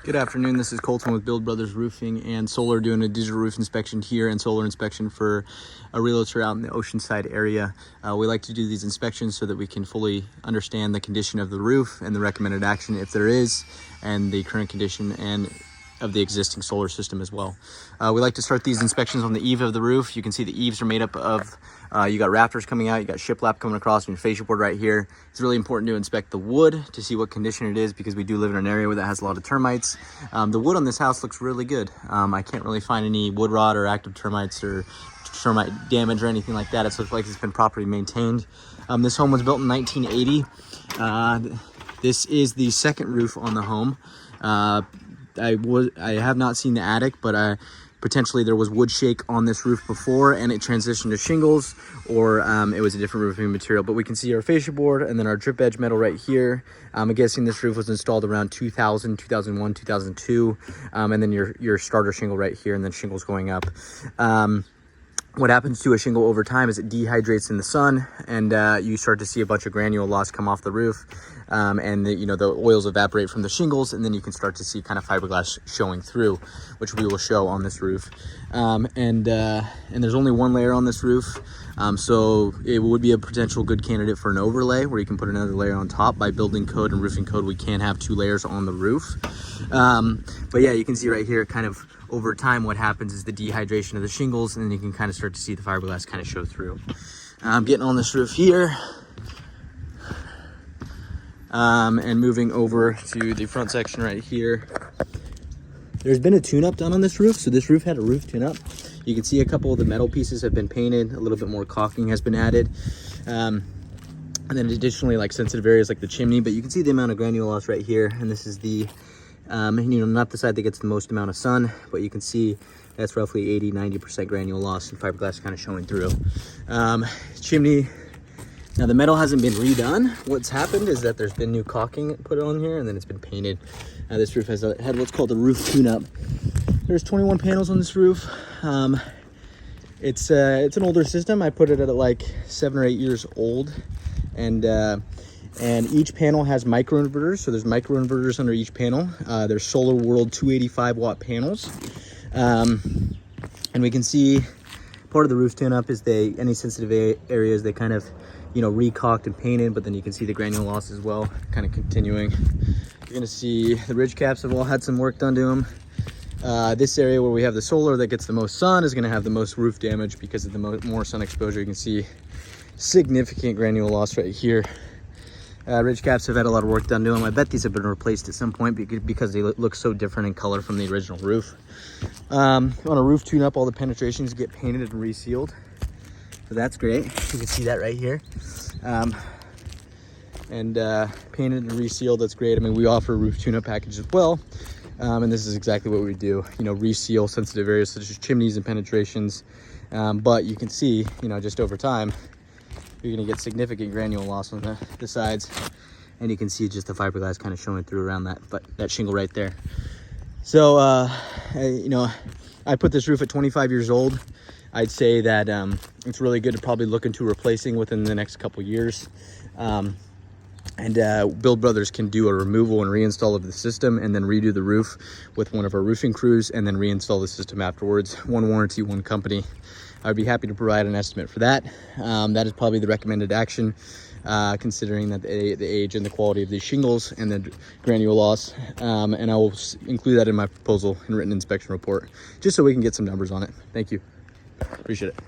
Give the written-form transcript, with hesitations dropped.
Good afternoon, this is Colton with Build Brothers Roofing and Solar doing a digital roof inspection here and solar inspection for a realtor out in the Oceanside area. We like to do these inspections so that we can fully understand the condition of the roof and the recommended action if there is, and the current condition and of the existing solar system as well. We like to start these inspections on the eave of the roof. You can see the eaves are made up of, you got rafters coming out, you got shiplap coming across, and your fascia board right here. It's really important to inspect the wood to see what condition it is because we do live in an area where that has a lot of termites. The wood on this house looks really good. I can't really find any wood rot or active termites or termite damage or anything like that. It looks like it's been properly maintained. This home was built in 1980. This is the second roof on the home. I have not seen the attic, but potentially there was wood shake on this roof before and it transitioned to shingles, or it was a different roofing material. But we can see our fascia board and then our drip edge metal right here. I'm guessing this roof was installed around 2000, 2001, 2002. And then your starter shingle right here, and then shingles going up. What happens to a shingle over time is it dehydrates in the sun, and you start to see a bunch of granule loss come off the roof, and the oils evaporate from the shingles, and then you can start to see kind of fiberglass showing through, which we will show on this roof. And there's only one layer on this roof, so it would be a potential good candidate for an overlay where you can put another layer on top. By building code and roofing code, we can have 2 layers on the roof. But yeah, you can see right here kind of over time what happens is the dehydration of the shingles, and then you can kind of start to see the fiberglass kind of show through. I'm getting on this roof here, and moving over to the front section right here. There's been a tune-up done on this roof. So this roof had a roof tune-up. You can see a couple of the metal pieces have been painted, a little bit more caulking has been added, and then additionally like sensitive areas like the chimney. But you can see the amount of granule loss right here, and this is the not the side that gets the most amount of sun, but you can see that's roughly 80-90% granule loss and fiberglass kind of showing through. Chimney, now the metal hasn't been redone. What's happened is that there's been new caulking put on here, and then it's been painted. This roof had what's called a roof tune-up. There's 21 panels on this roof. It's an older system. I put it at like 7 or 8 years old, and each panel has microinverters. So there's microinverters under each panel. There's Solar World 285 watt panels. And we can see part of the roof tune-up is any sensitive areas they kind of, re-caulked and painted, but then you can see the granule loss as well, kind of continuing. You're gonna see the ridge caps have all had some work done to them. This area where we have the solar that gets the most sun is gonna have the most roof damage because of the more sun exposure. You can see significant granule loss right here. Ridge caps have had a lot of work done to them. I bet these have been replaced at some point because they look so different in color from the original roof. On a roof tune-up, all the penetrations get painted and resealed. So that's great. You can see that right here. Painted and resealed, that's great. I mean, we offer a roof tune-up package as well. And this is exactly what we do. Reseal sensitive areas such as chimneys and penetrations. But you can see, just over time, you're gonna get significant granule loss on the sides, and you can see just the fiberglass kind of showing through around that shingle right there. So I put this roof at 25 years old. I'd say that it's really good to probably look into replacing within the next couple years. Build Brothers can do a removal and reinstall of the system, and then redo the roof with one of our roofing crews, and then reinstall the system afterwards. 1 warranty, 1 company. I'd be happy to provide an estimate for that. That is probably the recommended action, considering that the age and the quality of these shingles and the granule loss. And I will include that in my proposal and written inspection report, just so we can get some numbers on it. Thank you. Appreciate it.